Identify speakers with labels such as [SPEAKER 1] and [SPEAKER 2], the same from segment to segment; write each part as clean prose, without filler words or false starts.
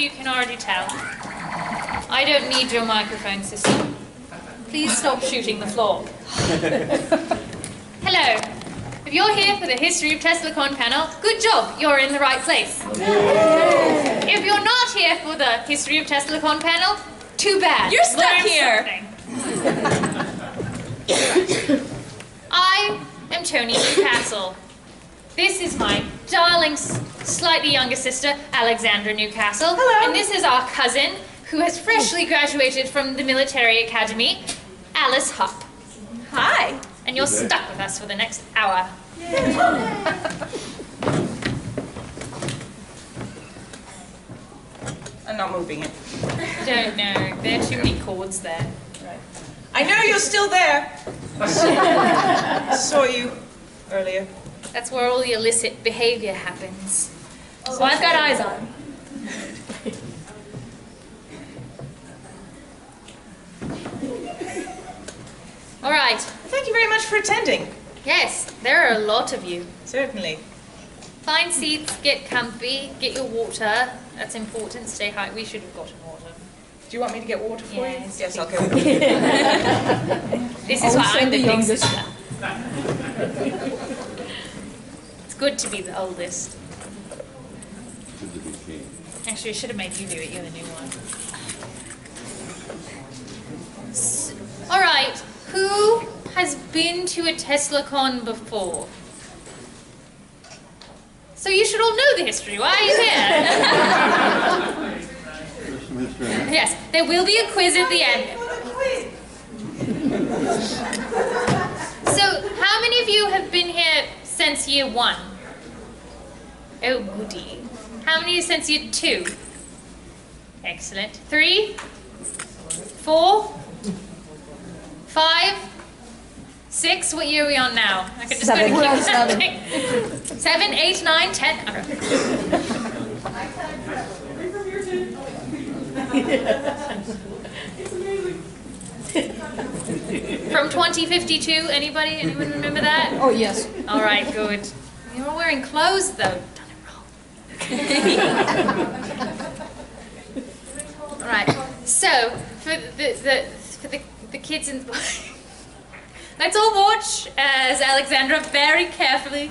[SPEAKER 1] you can already tell, I don't need your microphone system. Please stop shooting the floor. Hello. If you're here for the History of TeslaCon panel, good job, you're in the right place. If you're not here for the History of TeslaCon panel, too bad.
[SPEAKER 2] You're stuck here.
[SPEAKER 1] I am Toni Newcastle. This is my darling, slightly younger sister, Alexandra Newcastle.
[SPEAKER 2] Hello.
[SPEAKER 1] And this is our cousin, who has freshly graduated from the military academy, Alice Harpe.
[SPEAKER 2] Hi.
[SPEAKER 1] And you're stuck with us for the next hour.
[SPEAKER 2] I'm not moving it.
[SPEAKER 1] Don't know. There are too many chords there.
[SPEAKER 2] Right. I know you're still there. I saw you earlier.
[SPEAKER 1] That's where all the illicit behavior happens. So I've got eyes on. All right.
[SPEAKER 2] Thank you very much for attending.
[SPEAKER 1] Yes, there are a lot of you.
[SPEAKER 2] Certainly.
[SPEAKER 1] Find seats, get comfy, get your water. That's important. Stay high. We should have gotten water.
[SPEAKER 2] Do you want me to get water for
[SPEAKER 1] Yes,
[SPEAKER 2] you? Yes, I'll go.
[SPEAKER 1] This is why I'm the big sister. It's good to be the oldest. Actually, I should have made you do it. You're the new one. All right. Who has been to a TeslaCon before? So you should all know the history. Why are you here? Yes, there will be a quiz at the end. So, how many of you have been here since year 1? Oh, goody. How many since year 2? Excellent. 3? 4? 5? 6? What year are we on now? I could just go to keep counting. 7, 8, 9, 10. Okay. From 2052, anybody? Anyone remember that?
[SPEAKER 3] Oh, yes.
[SPEAKER 1] All right, good. You're all wearing clothes, though. Done it wrong. All right. So, for the kids in... Let's all watch as Alexandra very carefully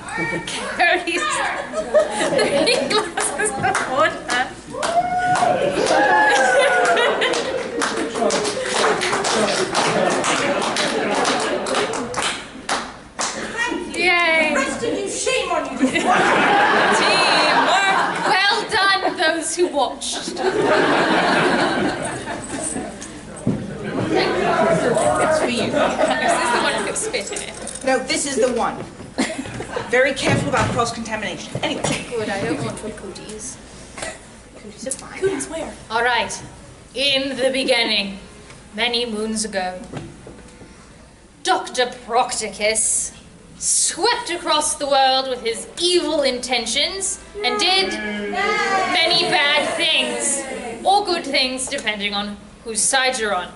[SPEAKER 1] carries 3 glasses of water. Yay!
[SPEAKER 2] Preston, you shame on you.
[SPEAKER 1] Teamwork! Well done, those who watched.
[SPEAKER 2] It's for you.
[SPEAKER 1] Is this the one who spit in it?
[SPEAKER 2] No, this is the one. Very careful about cross-contamination. Anyway.
[SPEAKER 1] Good, I don't want cooties.
[SPEAKER 2] Cooties are fine.
[SPEAKER 3] Cooties where?
[SPEAKER 1] All right. In the beginning, many moons ago, Dr. Procticus swept across the world with his evil intentions and did many bad things, or good things, depending on whose side you're on.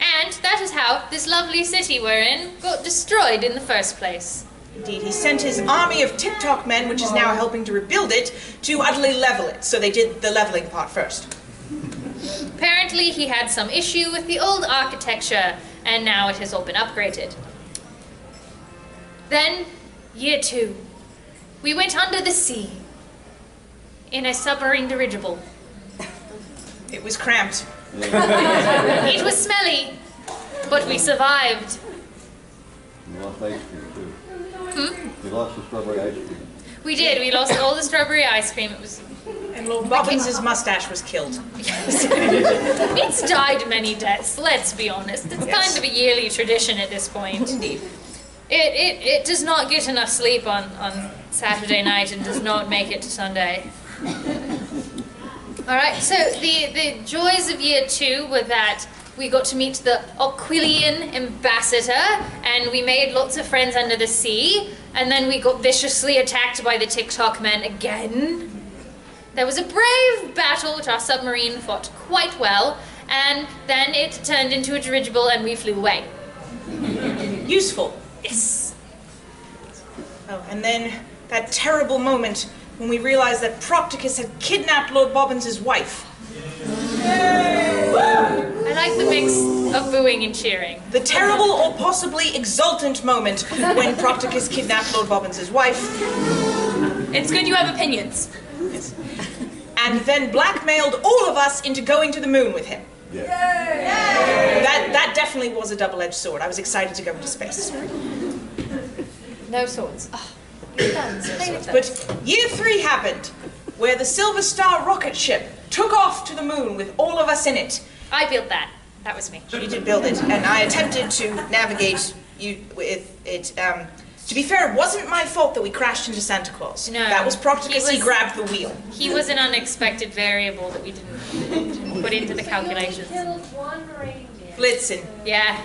[SPEAKER 1] And that is how this lovely city we're in got destroyed in the first place.
[SPEAKER 2] Indeed, he sent his army of TikTok men, which is now helping to rebuild it, to utterly level it. So they did the leveling part first.
[SPEAKER 1] Apparently he had some issue with the old architecture, and now it has all been upgraded. Then, year 2, we went under the sea in a submarine dirigible.
[SPEAKER 2] It was cramped.
[SPEAKER 1] It was smelly, but we survived.
[SPEAKER 4] You lost ice cream too. You lost the strawberry ice cream.
[SPEAKER 1] We did. We lost all the strawberry ice cream. It was.
[SPEAKER 2] And Lord Robins's mustache was killed.
[SPEAKER 1] It's died many deaths. Let's be honest. It's kind of a yearly tradition at this point.
[SPEAKER 2] Indeed.
[SPEAKER 1] It does not get enough sleep on Saturday night and does not make it to Sunday. All right. So the joys of year 2 were that we got to meet the Aquilian ambassador, and we made lots of friends under the sea, and then we got viciously attacked by the TikTok men again. There was a brave battle which our submarine fought quite well, and then it turned into a dirigible and we flew away.
[SPEAKER 2] Useful.
[SPEAKER 1] Yes.
[SPEAKER 2] Oh, and then that terrible moment when we realized that Procticus had kidnapped Lord Bobbins' wife.
[SPEAKER 1] I like the mix of booing and cheering.
[SPEAKER 2] The terrible or possibly exultant moment when Procticus kidnapped Lord Bobbins' wife.
[SPEAKER 3] It's good you have opinions.
[SPEAKER 2] Yes. And then blackmailed all of us into going to the moon with him.
[SPEAKER 4] Yeah.
[SPEAKER 2] That definitely was a double-edged sword. I was excited to go into space.
[SPEAKER 1] No swords. Oh, guns.
[SPEAKER 2] But year 3 happened, where the Silver Star rocket ship took off to the moon with all of us in it.
[SPEAKER 1] I built that. That was me.
[SPEAKER 2] You did build it, and I attempted to navigate you with it. To be fair, it wasn't my fault that we crashed into Santa Claus.
[SPEAKER 1] No.
[SPEAKER 2] That was Procticus, he grabbed the wheel.
[SPEAKER 1] He was an unexpected variable that we didn't put into the calculations.
[SPEAKER 2] Blitzen.
[SPEAKER 1] Yeah.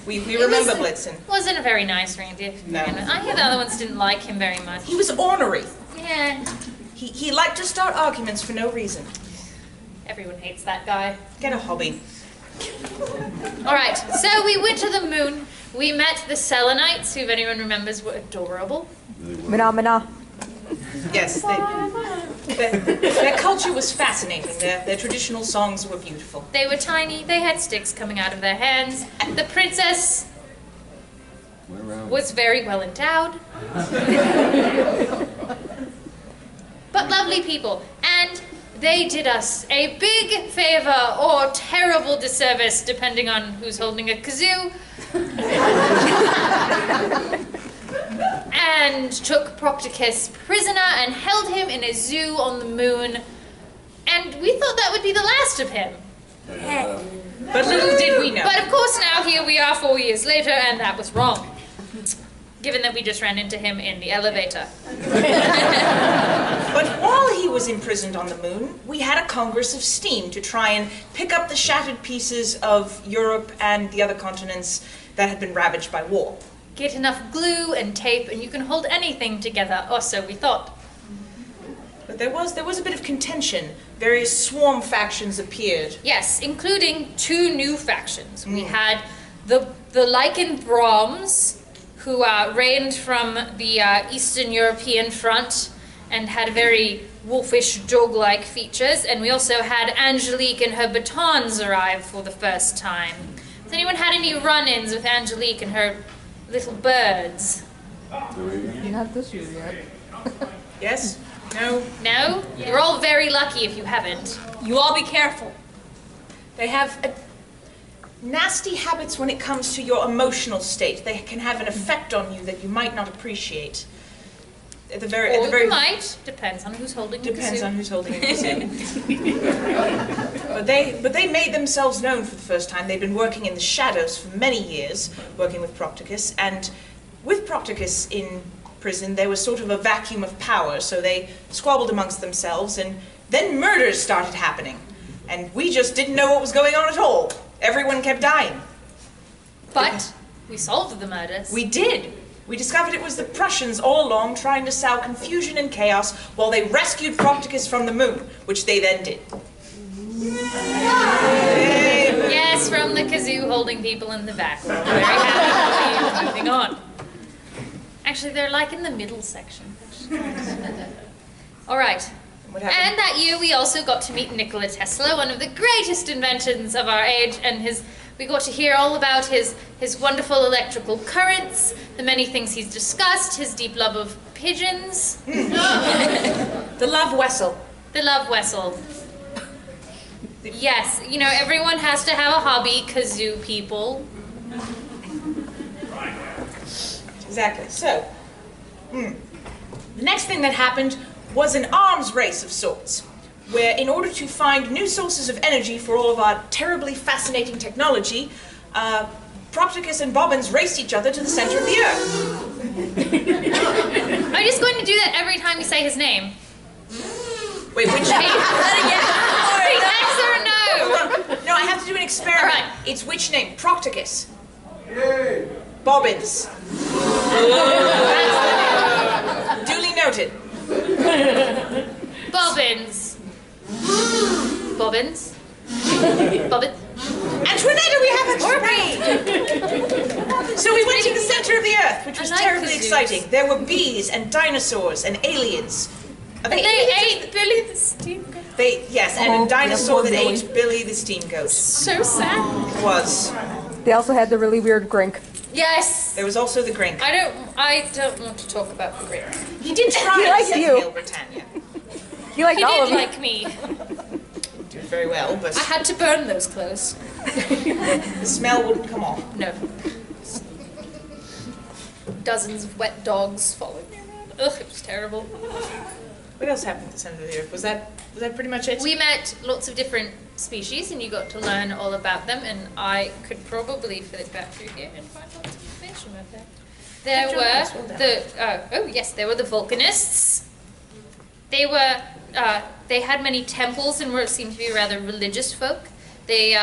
[SPEAKER 2] We remember Blitzen.
[SPEAKER 1] Wasn't a very nice reindeer.
[SPEAKER 2] No.
[SPEAKER 1] I hear the other ones didn't like him very much.
[SPEAKER 2] He was ornery.
[SPEAKER 1] Yeah.
[SPEAKER 2] He liked to start arguments for no reason.
[SPEAKER 1] Everyone hates that guy.
[SPEAKER 2] Get a hobby.
[SPEAKER 1] Alright, so we went to the moon. We met the Selenites, who, if anyone remembers, were adorable.
[SPEAKER 5] Phenomena.
[SPEAKER 2] Yes, their culture was fascinating. Their traditional songs were beautiful.
[SPEAKER 1] They were tiny, they had sticks coming out of their hands. The princess was very well endowed. But lovely people. And they did us a big favor or terrible disservice, depending on who's holding a kazoo. And took Procticus prisoner and held him in a zoo on the moon. And we thought that would be the last of him.
[SPEAKER 2] But little did we know.
[SPEAKER 1] But of course now here we are 4 years later, and that was wrong. Given that we just ran into him in the elevator.
[SPEAKER 2] But while he was imprisoned on the moon, we had a Congress of Steam to try and pick up the shattered pieces of Europe and the other continents that had been ravaged by war.
[SPEAKER 1] Get enough glue and tape and you can hold anything together, or so we thought.
[SPEAKER 2] But there was a bit of contention. Various swarm factions appeared.
[SPEAKER 1] Yes, including 2 new factions. We had the Lycan Brahms, who reigned from the Eastern European front and had very wolfish, dog-like features. And we also had Angelique and her batons arrive for the first time. Has anyone had any run-ins with Angelique and her little birds?
[SPEAKER 5] Not this year yet.
[SPEAKER 2] Yes? No?
[SPEAKER 1] No? You're all very lucky if you haven't.
[SPEAKER 3] You all be careful.
[SPEAKER 2] They have nasty habits when it comes to your emotional state. They can have an effect on you that you might not appreciate. At the very,
[SPEAKER 1] You might. Depends on who's holding the
[SPEAKER 2] Depends
[SPEAKER 1] kazoo.
[SPEAKER 2] on who's holding the kazoo. But they made themselves known for the first time. They've been working in the shadows for many years, working with Procticus, and with Procticus in prison, there was sort of a vacuum of power, so they squabbled amongst themselves, and then murders started happening. And we just didn't know what was going on at all. Everyone kept dying.
[SPEAKER 1] But we solved the murders.
[SPEAKER 2] We did. We discovered it was the Prussians all along trying to sow confusion and chaos while they rescued Procticus from the moon, which they then did.
[SPEAKER 1] Yes, from the kazoo holding people in the back. We're very happy for you. Moving on. Actually, they're like in the middle section. All right.
[SPEAKER 2] What happened?
[SPEAKER 1] And that year we also got to meet Nikola Tesla, one of the greatest inventions of our age, and we got to hear all about his wonderful electrical currents, the many things he's discussed, his deep love of pigeons.
[SPEAKER 2] The love vessel.
[SPEAKER 1] The love vessel. Yes, you know, everyone has to have a hobby, kazoo people.
[SPEAKER 2] Exactly. So, the next thing that happened was an arms race of sorts, where in order to find new sources of energy for all of our terribly fascinating technology, Procticus and Bobbins raced each other to the center of the Earth.
[SPEAKER 1] Are you just going to do that every time you say his name?
[SPEAKER 2] Wait, which name?
[SPEAKER 1] Yes or no?
[SPEAKER 2] Hold on. No, I have to do an experiment.
[SPEAKER 1] All right.
[SPEAKER 2] It's which name? Procticus. Bobbins. Duly noted.
[SPEAKER 1] Bobbins. Bobbins. Bobbins.
[SPEAKER 2] Antoinette, we have a trade. So we went to the center of the Earth, which was
[SPEAKER 1] I like
[SPEAKER 2] terribly
[SPEAKER 1] kazoos.
[SPEAKER 2] exciting. There were bees and dinosaurs and aliens. Are
[SPEAKER 3] They ate Billy the steam goat.
[SPEAKER 2] Yes, and a dinosaur that ate Billy the steam goat.
[SPEAKER 3] So sad.
[SPEAKER 2] Was.
[SPEAKER 5] They also had the really weird grink.
[SPEAKER 1] Yes.
[SPEAKER 2] There was also the Grink.
[SPEAKER 1] I don't want to talk about the Grink.
[SPEAKER 2] He did try
[SPEAKER 5] He liked
[SPEAKER 2] to
[SPEAKER 5] you.
[SPEAKER 2] Hail Britannia.
[SPEAKER 5] He liked
[SPEAKER 1] He
[SPEAKER 5] all of
[SPEAKER 1] did
[SPEAKER 5] you.
[SPEAKER 1] like me.
[SPEAKER 2] Did very well, but
[SPEAKER 1] I had to burn those clothes.
[SPEAKER 2] the smell wouldn't come off.
[SPEAKER 1] No. Dozens of wet dogs following me around. Ugh, it was terrible.
[SPEAKER 2] What else happened at the Center of the Earth? Was that pretty much it?
[SPEAKER 1] We met lots of different species and you got to learn all about them, and I could probably flip back through here and find lots of information about that. There were there were the volcanists. They were they had many temples and seemed to be rather religious folk. They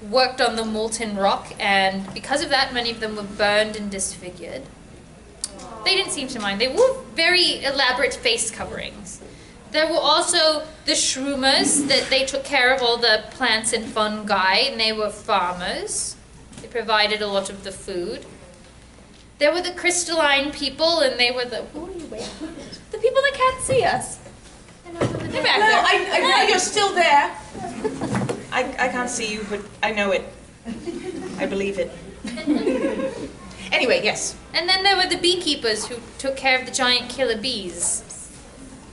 [SPEAKER 1] worked on the molten rock, and because of that many of them were burned and disfigured. They didn't seem to mind. They wore very elaborate face coverings. There were also the shroomers, that they took care of all the plants and fungi, and they were farmers. They provided a lot of the food. There were the crystalline people, and they were the... Who are you waiting?
[SPEAKER 3] The people that can't see us.
[SPEAKER 2] They're back there. I know you're still there. I can't see you, but I know it. I believe it. Anyway, yes.
[SPEAKER 1] And then there were the beekeepers who took care of the giant killer bees.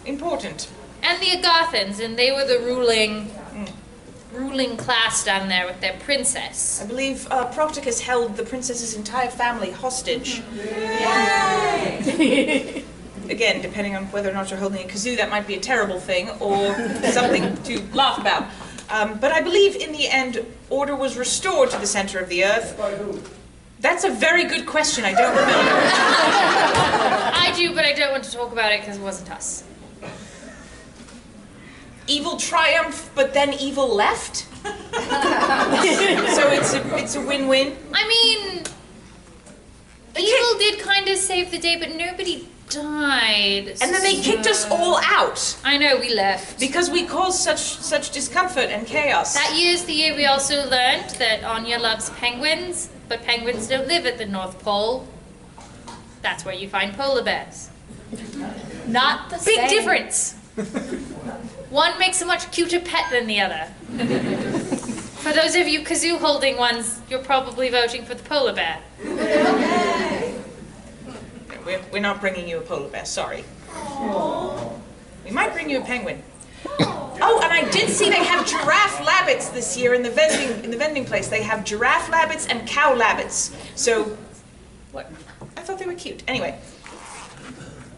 [SPEAKER 2] Important.
[SPEAKER 1] And the Agathans, and they were the ruling class down there with their princess.
[SPEAKER 2] I believe Procticus held the princess's entire family hostage. Again, depending on whether or not you're holding a kazoo, that might be a terrible thing, or something to laugh about. But I believe in the end, order was restored to the center of the Earth. That's a very good question. I don't remember.
[SPEAKER 1] I do, but I don't want to talk about it because it wasn't us.
[SPEAKER 2] Evil triumphed, but then evil left? So it's a win-win?
[SPEAKER 1] I mean, evil did kind of save the day, but nobody died.
[SPEAKER 2] And then they kicked us all out.
[SPEAKER 1] I know, we left.
[SPEAKER 2] Because we caused such discomfort and chaos.
[SPEAKER 1] That year's the year we also learned that Anya loves penguins, but penguins don't live at the North Pole. That's where you find polar bears.
[SPEAKER 3] Not the same.
[SPEAKER 1] Big difference. One makes a much cuter pet than the other. For those of you kazoo holding ones, you're probably voting for the polar bear.
[SPEAKER 2] We're not bringing you a polar bear, sorry. We might bring you a penguin. Oh, and I did see they have giraffe labbits this year in the vending place. They have giraffe labbits and cow labbits. So, what? I thought they were cute. Anyway.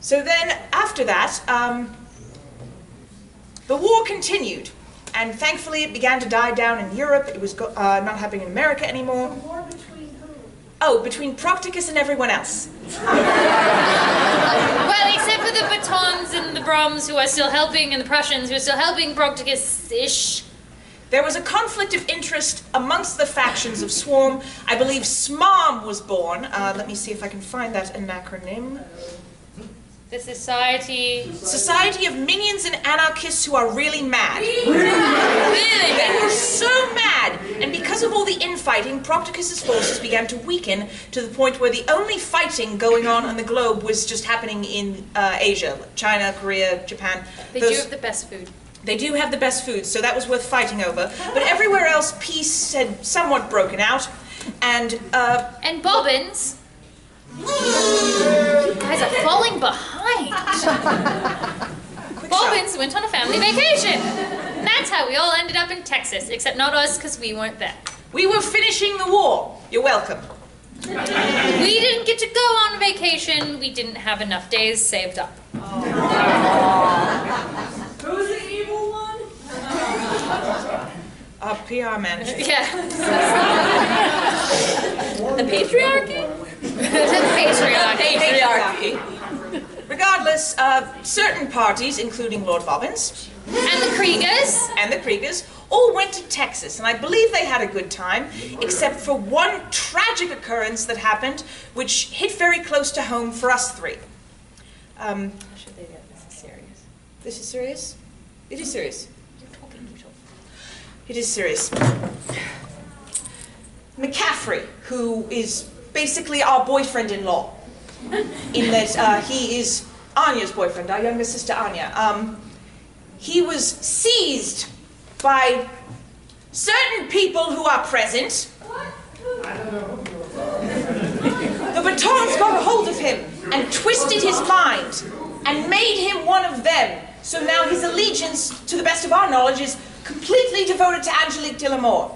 [SPEAKER 2] So then, after that, the war continued. And thankfully, it began to die down in Europe. It was not happening in America anymore.
[SPEAKER 6] War between who?
[SPEAKER 2] Oh, between Procticus and everyone else.
[SPEAKER 1] Well, except for the Batons and the Broms who are still helping, and the Prussians who are still helping Procticus-ish.
[SPEAKER 2] There was a conflict of interest amongst the factions of Swarm. I believe SMARM was born. Let me see if I can find that acronym.
[SPEAKER 1] The Society
[SPEAKER 2] of Minions and Anarchists who are really mad.
[SPEAKER 1] Really?
[SPEAKER 2] They were so mad, and because of all the infighting, Procticus's forces began to weaken to the point where the only fighting going on the globe was just happening in Asia, China, Korea, Japan.
[SPEAKER 1] They do have the best food.
[SPEAKER 2] They do have the best food, so that was worth fighting over. But everywhere else, peace had somewhat broken out, and
[SPEAKER 1] Bobbins. You guys are falling behind. Bobbins went on a family vacation. That's how we all ended up in Texas, except not us, because we weren't there.
[SPEAKER 2] We were finishing the war. You're welcome.
[SPEAKER 1] We didn't get to go on vacation. We didn't have enough days saved up.
[SPEAKER 6] Who's the evil one?
[SPEAKER 2] Our PR manager.
[SPEAKER 1] Yeah.
[SPEAKER 3] The patriarchy?
[SPEAKER 1] The patriarchy.
[SPEAKER 2] Regardless, certain parties, including Lord Bobbins,
[SPEAKER 1] And the
[SPEAKER 2] Kriegers, all went to Texas, and I believe they had a good time, except for one tragic occurrence that happened, which hit very close to home for us three.
[SPEAKER 1] How should they get this is serious?
[SPEAKER 2] This is serious? It is serious.
[SPEAKER 1] You're talking.
[SPEAKER 2] It is serious. McCaffrey, who is basically our boyfriend-in-law, in that he is Anya's boyfriend, our younger sister Anya. He was seized by certain people who are present. The batons got a hold of him and twisted his mind and made him one of them. So now his allegiance, to the best of our knowledge, is completely devoted to Angelique de l'Amour.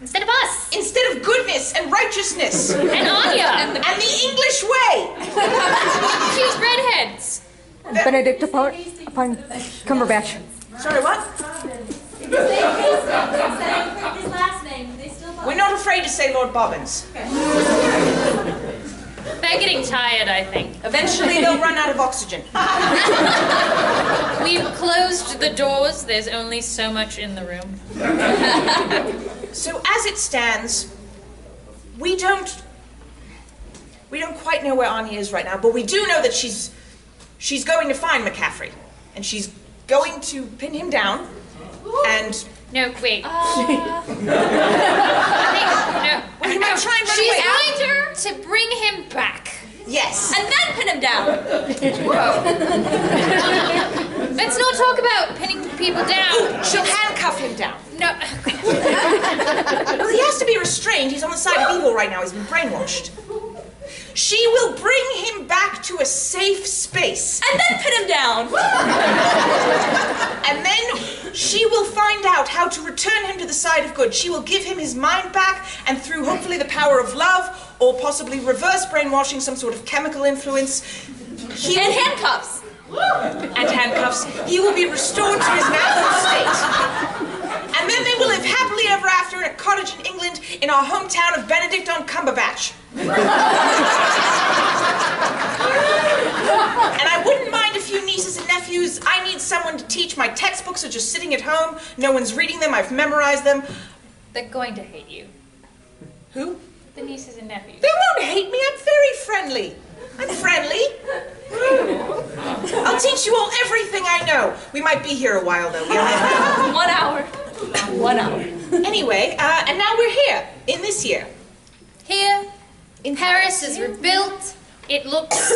[SPEAKER 1] Instead of us.
[SPEAKER 2] Instead of goodness and righteousness.
[SPEAKER 1] And Anya.
[SPEAKER 2] And the English way.
[SPEAKER 1] Choose redheads.
[SPEAKER 5] Benedict upon Cumberbatch.
[SPEAKER 2] Sorry, what?
[SPEAKER 6] His last name, they still
[SPEAKER 2] We're not afraid to say Lord Bobbins.
[SPEAKER 1] They're getting tired, I think.
[SPEAKER 2] Eventually they'll run out of oxygen.
[SPEAKER 1] We've closed the doors. There's only so much in the room.
[SPEAKER 2] So as it stands, we don't quite know where Anya is right now, but we do know that she's going to find McCaffrey, and she's going to pin him down, and
[SPEAKER 1] No, wait.
[SPEAKER 2] well, he might try and run
[SPEAKER 1] She's
[SPEAKER 2] away.
[SPEAKER 1] going to bring him back.
[SPEAKER 2] Yes.
[SPEAKER 3] And then pin him down.
[SPEAKER 1] Let's not talk about pinning people down.
[SPEAKER 2] She'll handcuff him down.
[SPEAKER 1] No.
[SPEAKER 2] Well, he has to be restrained. He's on the side of evil right now. He's been brainwashed. She will bring him back to a safe space.
[SPEAKER 3] And then pin him down.
[SPEAKER 2] And then she will find out how to return him to the side of good. She will give him his mind back, and through hopefully the power of love, or possibly reverse brainwashing, some sort of chemical influence,
[SPEAKER 3] And handcuffs.
[SPEAKER 2] he will be restored to his natural state. And then they will live happily ever after in a cottage in England in our hometown of Benedict on Cumberbatch. And I wouldn't mind a few nieces and nephews. I need someone to teach. My textbooks are just sitting at home. No one's reading them. I've memorized them.
[SPEAKER 1] They're going to hate you.
[SPEAKER 2] Who?
[SPEAKER 1] The nieces and nephews.
[SPEAKER 2] They won't hate me. I'm very friendly. I'm friendly. I'll teach you all everything I know. We might be here a while, though. We only have
[SPEAKER 3] 1 hour. 1 hour.
[SPEAKER 2] Anyway, and now we're here, in this year.
[SPEAKER 1] Here, in Paris is rebuilt. It looks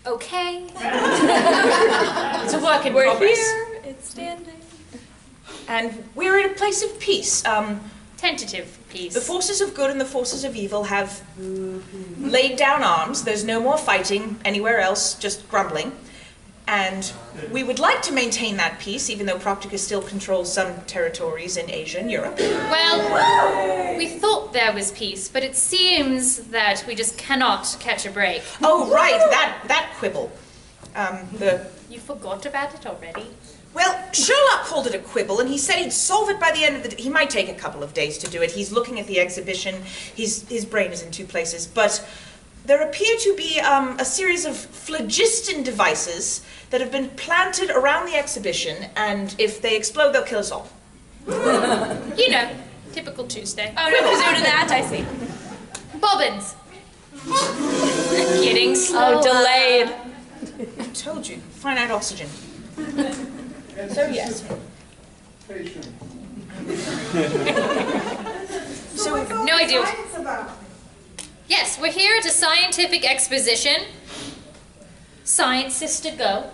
[SPEAKER 1] okay. It's a work in
[SPEAKER 3] We're
[SPEAKER 1] progress.
[SPEAKER 3] here. It's standing.
[SPEAKER 2] And we're in a place of peace.
[SPEAKER 1] Tentative peace.
[SPEAKER 2] The forces of good and the forces of evil have laid down arms. There's no more fighting anywhere else, just grumbling. And we would like to maintain that peace, even though Procticus still controls some territories in Asia and Europe.
[SPEAKER 1] Well, we thought there was peace, but it seems that we just cannot catch a break.
[SPEAKER 2] Oh, right, that quibble.
[SPEAKER 1] You forgot about it already?
[SPEAKER 2] Well, Sherlock called it a quibble, and he said he'd solve it by the end of the day. He might take a couple of days to do it. He's looking at the exhibition. His brain is in two places. But there appear to be a series of phlogiston devices that have been planted around the exhibition, and if they explode, they'll kill us all.
[SPEAKER 1] You know, typical Tuesday.
[SPEAKER 3] Oh, no, because to that, I see.
[SPEAKER 1] Bobbins. Getting slow.
[SPEAKER 3] Oh, delayed.
[SPEAKER 2] I told you, finite oxygen. So yes. So
[SPEAKER 1] No idea. Yes, we're here at a scientific exposition. Science Sister, go.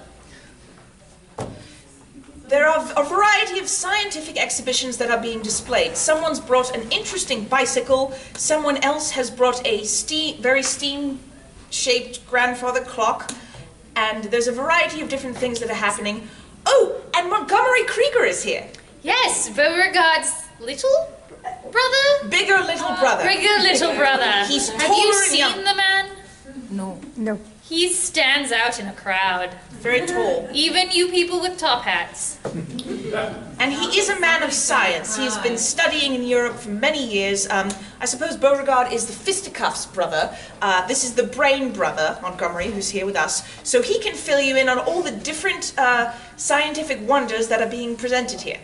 [SPEAKER 2] there are a variety of scientific exhibitions that are being displayed. Someone's brought an interesting bicycle. Someone else has brought a very steam-shaped grandfather clock. And there's a variety of different things that are happening. Oh, and Montgomery Krieger is here.
[SPEAKER 1] Yes, Beauregard's little brother?
[SPEAKER 2] Bigger little brother.
[SPEAKER 1] Bigger little brother.
[SPEAKER 2] He's
[SPEAKER 1] Have
[SPEAKER 2] taller
[SPEAKER 1] you
[SPEAKER 2] and
[SPEAKER 1] seen
[SPEAKER 2] young.
[SPEAKER 1] the man?
[SPEAKER 5] No.
[SPEAKER 1] He stands out in a crowd.
[SPEAKER 2] Very tall.
[SPEAKER 1] Even you people with top hats.
[SPEAKER 2] And he is a man of science. He has been studying in Europe for many years. I suppose Beauregard is the fisticuffs brother. This is the brain brother, Montgomery, who's here with us. So he can fill you in on all the different scientific wonders that are being presented here.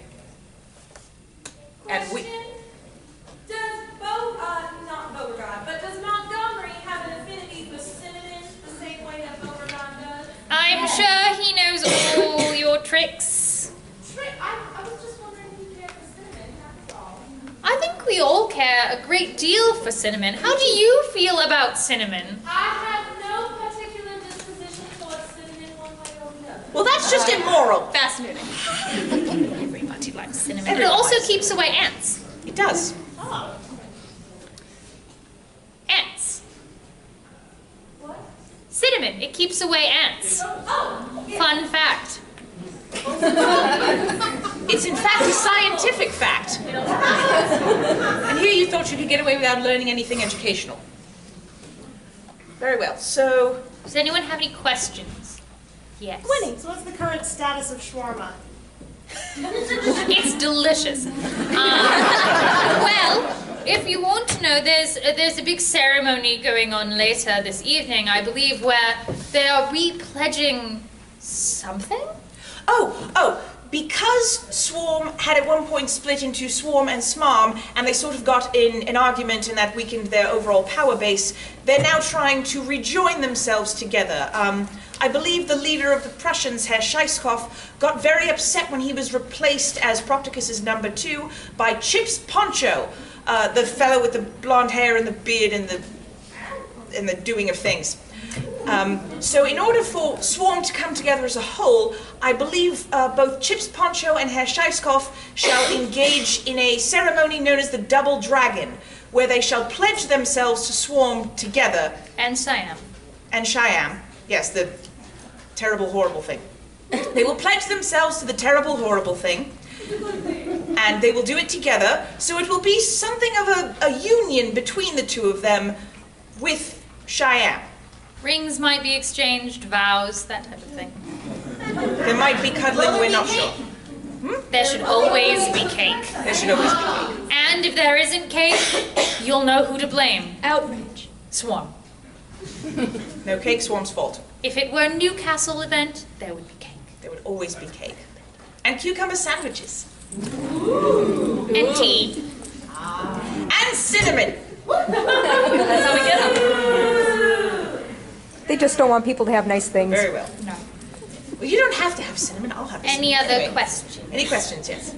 [SPEAKER 2] And we...
[SPEAKER 6] Does Montgomery have an affinity for cinnamon the same way that Beauregard does?
[SPEAKER 1] I'm sure he knows all your tricks.
[SPEAKER 6] I was just wondering if you cared for cinnamon, that's all.
[SPEAKER 1] I think we all care a great deal for cinnamon. How do you feel about cinnamon?
[SPEAKER 6] I have no
[SPEAKER 2] Well, that's just immoral.
[SPEAKER 3] Fascinating.
[SPEAKER 1] Everybody likes cinnamon. It also keeps away ants.
[SPEAKER 2] It does.
[SPEAKER 1] Ants. What? Cinnamon. It keeps away ants. Fun fact.
[SPEAKER 2] It's in fact a scientific fact. And here you thought you could get away without learning anything educational. Very well. So,
[SPEAKER 1] Does anyone have any questions? Yes.
[SPEAKER 3] Winnie.
[SPEAKER 6] So what's the current status of shawarma?
[SPEAKER 1] It's delicious. Well, if you want to know, there's a big ceremony going on later this evening, I believe, where they are re-pledging something?
[SPEAKER 2] Because Swarm had at one point split into Swarm and Smarm, and they sort of got in an argument and that weakened their overall power base, they're now trying to rejoin themselves together. I believe the leader of the Prussians, Herr Scheisskopf, got very upset when he was replaced as Procticus's number 2 by Chips Poncho, the fellow with the blonde hair and the beard and the doing of things. So in order for Swarm to come together as a whole, I believe both Chips Poncho and Herr Scheisskopf shall engage in a ceremony known as the Double Dragon, where they shall pledge themselves to Swarm together.
[SPEAKER 1] And Siam.
[SPEAKER 2] And Siam, yes, the terrible, horrible thing. They will pledge themselves to the terrible, horrible thing, and they will do it together, so it will be something of a union between the two of them with Siam.
[SPEAKER 1] Rings might be exchanged, vows, that type of thing.
[SPEAKER 2] There might be cuddling, we're not sure.
[SPEAKER 1] There should always be cake.
[SPEAKER 2] There should always be cake.
[SPEAKER 1] And if there isn't cake, you'll know who to blame.
[SPEAKER 3] Outrage.
[SPEAKER 1] Swarm.
[SPEAKER 2] No cake, Swarm's fault.
[SPEAKER 1] If it were a Newcastle event, there would be cake.
[SPEAKER 2] There would always be cake. And cucumber sandwiches.
[SPEAKER 1] And tea.
[SPEAKER 2] And cinnamon.
[SPEAKER 3] That's how we get them.
[SPEAKER 5] They just don't want people to have nice things.
[SPEAKER 2] Very well.
[SPEAKER 1] No.
[SPEAKER 2] Well, you don't have to have cinnamon, I'll have
[SPEAKER 1] Any
[SPEAKER 2] cinnamon.
[SPEAKER 1] other
[SPEAKER 2] Anyway.
[SPEAKER 1] questions?
[SPEAKER 2] Any questions, yes.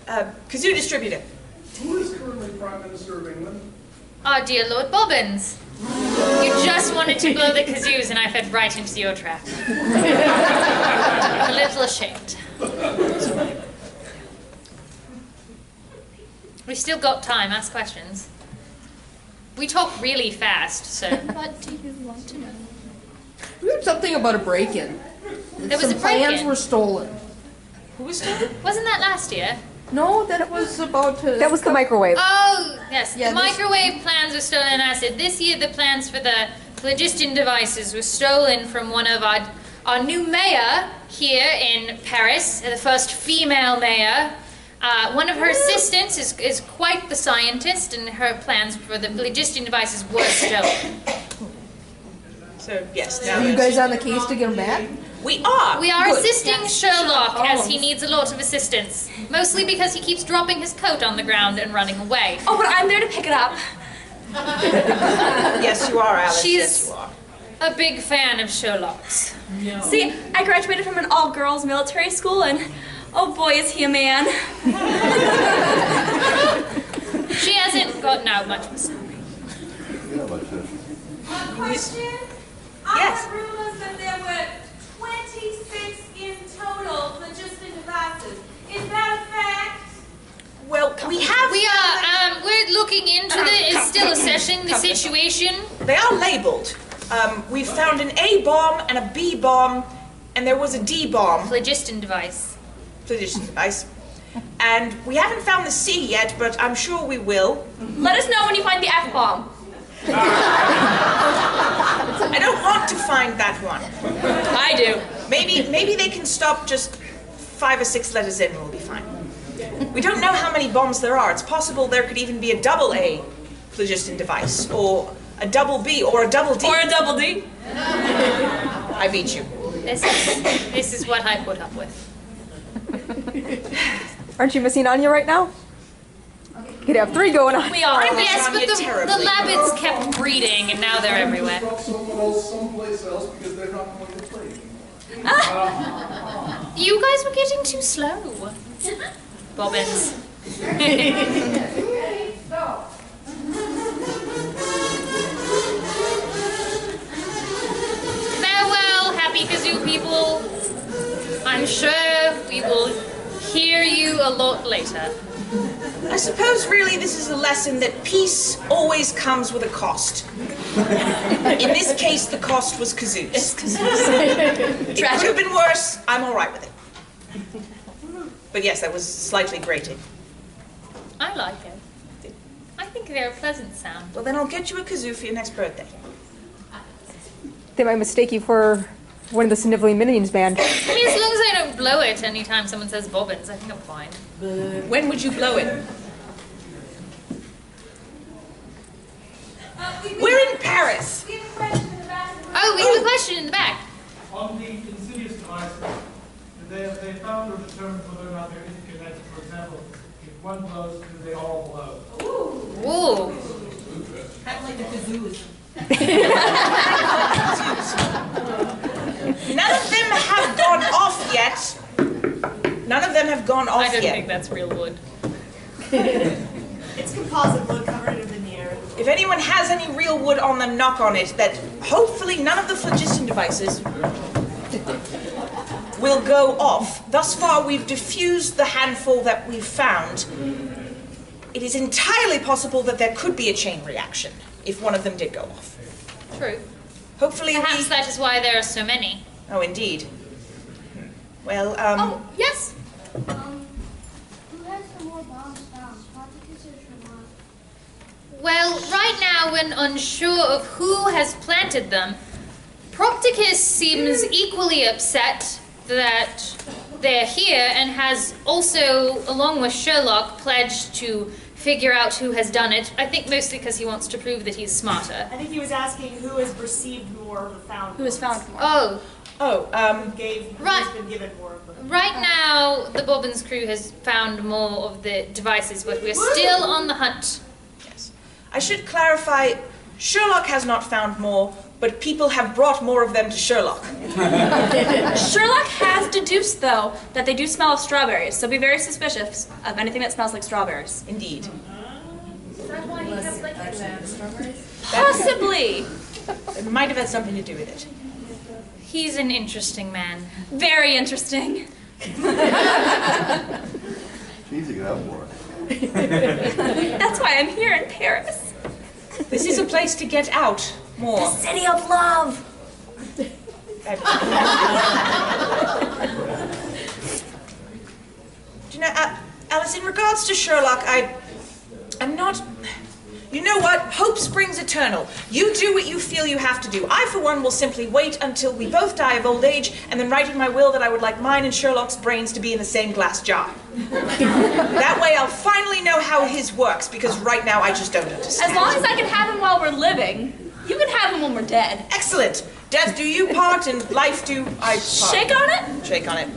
[SPEAKER 2] Kazoo distributor.
[SPEAKER 7] Who is currently Prime Minister of England?
[SPEAKER 1] Our dear Lord Bobbins. You just wanted to blow the kazoos and I fed right into your trap. I'm a little ashamed. We still got time, ask questions. We talk really fast, so.
[SPEAKER 3] What do you want to know?
[SPEAKER 8] We heard something about a break-in.
[SPEAKER 1] There was
[SPEAKER 8] Some
[SPEAKER 1] a break-in.
[SPEAKER 8] plans were stolen.
[SPEAKER 2] Who was stolen?
[SPEAKER 1] Wasn't that last year?
[SPEAKER 8] No, that it was about to...
[SPEAKER 5] That was the microwave.
[SPEAKER 1] Oh, yes.
[SPEAKER 8] Yeah,
[SPEAKER 1] The
[SPEAKER 8] this-
[SPEAKER 1] microwave plans were stolen, and I said this year the plans for the phlogiston devices were stolen from one of our new mayor here in Paris, the first female mayor. One of her assistants is quite the scientist, and her plans for the phlogiston devices were stolen.
[SPEAKER 2] So, yes. Now
[SPEAKER 8] Are you
[SPEAKER 2] there's-
[SPEAKER 8] guys on the case to get them back?
[SPEAKER 2] We are.
[SPEAKER 1] We are
[SPEAKER 8] Good.
[SPEAKER 1] assisting Sherlock as he
[SPEAKER 8] Oh.
[SPEAKER 1] needs a lot of assistance, mostly because he keeps dropping his coat on the ground and running away.
[SPEAKER 3] Oh, but I'm there to pick it up.
[SPEAKER 2] Yes, you are, Alice.
[SPEAKER 1] She's-
[SPEAKER 2] Yes, you are.
[SPEAKER 1] A big fan of Sherlock's.
[SPEAKER 3] See, I graduated from an all-girls military school, and oh boy, is he a man.
[SPEAKER 1] She hasn't gotten out much of a story.
[SPEAKER 4] Yeah, but,
[SPEAKER 6] Question? I
[SPEAKER 2] Yes.
[SPEAKER 6] have rumors that there were 26 in total phlogiston devices. Is that a fact?
[SPEAKER 2] Well, we have.
[SPEAKER 1] We're looking into it's still assessing the situation.
[SPEAKER 2] They are labeled. We've found an A bomb and a B bomb, and there was a D bomb.
[SPEAKER 1] Phlogiston device.
[SPEAKER 2] Phlogiston device. And we haven't found the C yet, but I'm sure we will.
[SPEAKER 3] Let us know when you find the F-bomb.
[SPEAKER 2] I don't want to find that one.
[SPEAKER 3] I do.
[SPEAKER 2] Maybe they can stop just 5 or 6 letters in and we'll be fine. We don't know how many bombs there are. It's possible there could even be a double A phlogiston device, or a double B, or a double D.
[SPEAKER 3] Or a double D.
[SPEAKER 2] I beat you.
[SPEAKER 1] This is what I put up with.
[SPEAKER 5] Aren't you missing Anya right now? You could have 3 going on.
[SPEAKER 3] We are.
[SPEAKER 1] Yes, but
[SPEAKER 2] Anya
[SPEAKER 1] the
[SPEAKER 2] terribly.
[SPEAKER 1] labbits kept breeding and now they're everywhere.
[SPEAKER 7] Drop someone else someplace else because they're not going to play.
[SPEAKER 1] You guys were getting too slow. Bobbins. Farewell, happy kazoo people. I'm sure we will hear you a lot later.
[SPEAKER 2] I suppose really this is a lesson that peace always comes with a cost. In this case, the cost was kazoos. It could have been worse. I'm all right with it. But yes, that was slightly grating.
[SPEAKER 1] I like it. I think they're a pleasant sound.
[SPEAKER 2] Well, then I'll get you a kazoo for your next birthday.
[SPEAKER 5] They might mistake you for one of the Sniveling Minions band.
[SPEAKER 1] I mean, as long as I don't blow it anytime someone says bobbins, I think I'm fine.
[SPEAKER 2] When would you blow it? We're in Paris.
[SPEAKER 6] We have a question in the bathroom.
[SPEAKER 1] Oh, we have a question in the back.
[SPEAKER 9] On the insidious devices, have they found or determined whether or not they're interconnected? For example, if one blows, do they all blow?
[SPEAKER 1] Ooh.
[SPEAKER 8] Kind of like the kazoos.
[SPEAKER 2] None of them have gone off yet. None of them have gone off
[SPEAKER 1] I don't
[SPEAKER 2] yet.
[SPEAKER 1] think that's real wood.
[SPEAKER 10] It's composite wood covered in veneer.
[SPEAKER 2] If anyone has any real wood on them, knock on it. That hopefully none of the phlogiston devices will go off. Thus far, we've diffused the handful that we've found. It is entirely possible that there could be a chain reaction if one of them did go off.
[SPEAKER 1] True.
[SPEAKER 2] Hopefully
[SPEAKER 1] Perhaps that is why there are so many.
[SPEAKER 2] Oh, indeed. Well,
[SPEAKER 1] Oh, yes?
[SPEAKER 10] Who has some more bombs found? Spartacus or Tremont?
[SPEAKER 1] Well, right now we're unsure of who has planted them. Procticus seems equally upset that they're here and has also, along with Sherlock, pledged to figure out who has done it. I think mostly because he wants to prove that he's smarter.
[SPEAKER 10] I think he was asking who has received more of the found.
[SPEAKER 3] Who has found more?
[SPEAKER 1] Oh,
[SPEAKER 2] oh,
[SPEAKER 10] Who
[SPEAKER 1] Right.
[SPEAKER 10] has been given more of them.
[SPEAKER 1] right now the Bobbins crew has found more of the devices, but we're still on the hunt.
[SPEAKER 2] yes. I should clarify, Sherlock has not found more, but people have brought more of them to Sherlock.
[SPEAKER 3] Sherlock has deduced, though, that they do smell of strawberries, so be very suspicious of anything that smells like strawberries.
[SPEAKER 2] Indeed.
[SPEAKER 6] Is that why he has like
[SPEAKER 3] Possibly.
[SPEAKER 2] It might have had something to do with it.
[SPEAKER 1] He's an interesting man.
[SPEAKER 3] Very interesting.
[SPEAKER 4] It's easy to get out more.
[SPEAKER 3] That's why I'm here in Paris.
[SPEAKER 2] This is a place to get out more.
[SPEAKER 3] City of love.
[SPEAKER 2] Do you know, Alice, in regards to Sherlock, I'm not... You know what? Hope springs eternal. You do what you feel you have to do. I, for one, will simply wait until we both die of old age and then write in my will that I would like mine and Sherlock's brains to be in the same glass jar. That way I'll finally know how his works, because right now I just don't understand.
[SPEAKER 3] As long as I can have him while we're living, you can have him when we're dead.
[SPEAKER 2] Excellent. Death do you part and life do I part.
[SPEAKER 3] Shake on it?
[SPEAKER 2] Shake on it.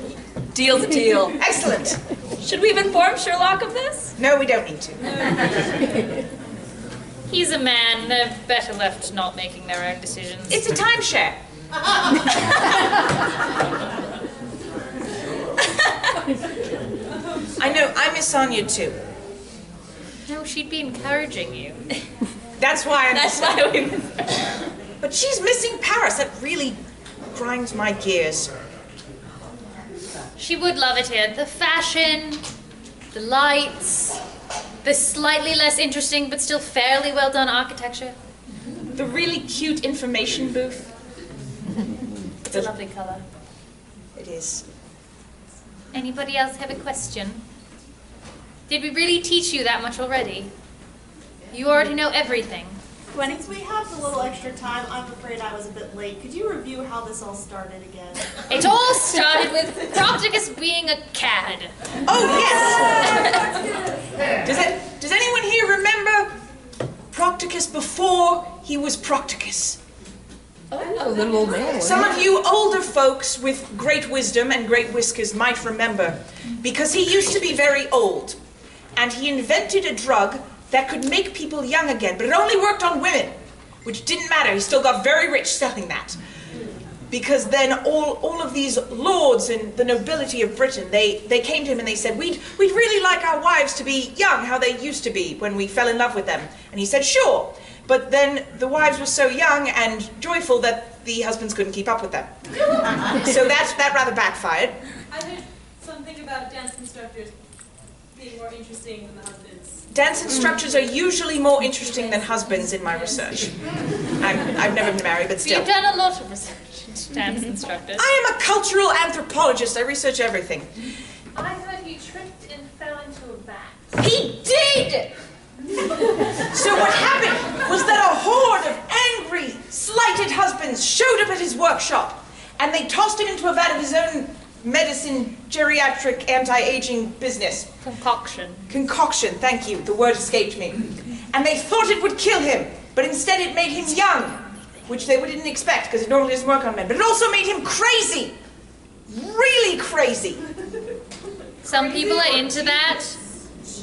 [SPEAKER 3] Deal's a deal.
[SPEAKER 2] Excellent.
[SPEAKER 3] Should we have informed Sherlock of this?
[SPEAKER 2] No, we don't need to.
[SPEAKER 1] He's a man. They're better left not making their own decisions.
[SPEAKER 2] It's a timeshare. I know, I miss Sonia too.
[SPEAKER 1] No, she'd be encouraging you.
[SPEAKER 2] That's why
[SPEAKER 3] That's why we miss her.
[SPEAKER 2] But she's missing Paris. That really grinds my gears.
[SPEAKER 1] She would love it here. The fashion, the lights, the slightly less interesting but still fairly well done architecture.
[SPEAKER 2] The really cute information booth.
[SPEAKER 1] It's a lovely colour.
[SPEAKER 2] It is.
[SPEAKER 1] Anybody else have a question? Did we really teach you that much already? You already know everything.
[SPEAKER 10] Since we have a little extra time, I'm afraid I was a bit late. Could you review how this all started again?
[SPEAKER 1] It all started with Procticus being a cad.
[SPEAKER 2] Oh, yes! Does anyone here remember Procticus before he was Procticus?
[SPEAKER 8] Oh, little old man.
[SPEAKER 2] Some of you older folks with great wisdom and great whiskers might remember, because he used to be very old, and he invented a drug that could make people young again, but it only worked on women, which didn't matter. He still got very rich selling that. Because then all of these lords and the nobility of Britain, they came to him and they said, we'd really like our wives to be young, how they used to be when we fell in love with them. And he said, sure. But then the wives were so young and joyful that the husbands couldn't keep up with them. So that rather backfired.
[SPEAKER 6] I heard something about dance instructors being more interesting than the husbands.
[SPEAKER 2] Dance instructors are usually more interesting than husbands in my research. I've never been married, but still.
[SPEAKER 1] You've done a lot of research into dance instructors.
[SPEAKER 2] I am a cultural anthropologist. I research everything.
[SPEAKER 6] I thought he tripped and fell into a vat.
[SPEAKER 2] He did! So what happened was that a horde of angry, slighted husbands showed up at his workshop, and they tossed him into a vat of his own medicine, geriatric, anti-aging business. Concoction, thank you. The word escaped me. And they thought it would kill him, but instead it made him young, which they didn't expect, because it normally doesn't work on men. But it also made him crazy. Really crazy.
[SPEAKER 1] Some people are into that.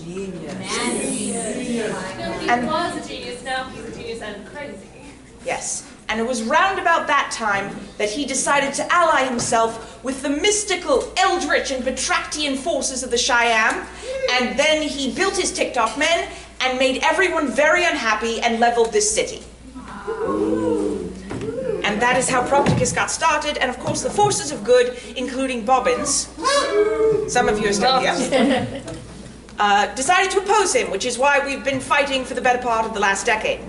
[SPEAKER 6] He was a genius, now he's a genius and crazy.
[SPEAKER 2] Yes. And it was round about that time that he decided to ally himself with the mystical, eldritch, and Batractian forces of the Cheyenne, and then he built his TikTok men and made everyone very unhappy and leveled this city. And that is how Propticus got started, and of course the forces of good, including Bobbins, some of you are still here, decided to oppose him, which is why we've been fighting for the better part of the last decade.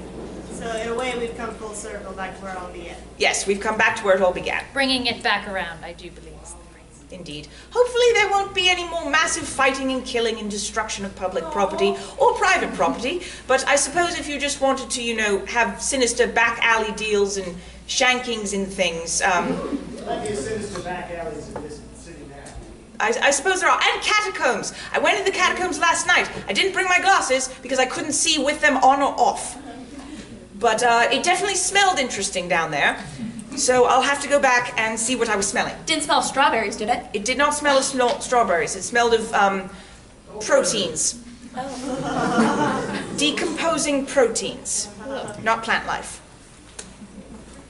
[SPEAKER 10] So in a way, we've come full circle back to where it all began.
[SPEAKER 2] Yes, we've come back to where it all began.
[SPEAKER 1] Bringing it back around, I do believe is the phrase.
[SPEAKER 2] Indeed. Hopefully there won't be any more massive fighting and killing and destruction of public property or private property, but I suppose if you just wanted to, you know, have sinister back alley deals and shankings and things,
[SPEAKER 11] Plenty of sinister back alleys in this city now.
[SPEAKER 2] I suppose there are. And catacombs. I went into the catacombs last night. I didn't bring my glasses because I couldn't see with them on or off. But it definitely smelled interesting down there. So I'll have to go back and see what I was smelling.
[SPEAKER 3] Didn't smell of strawberries, did it?
[SPEAKER 2] It did not smell of strawberries. It smelled of proteins. Decomposing proteins. Not plant life.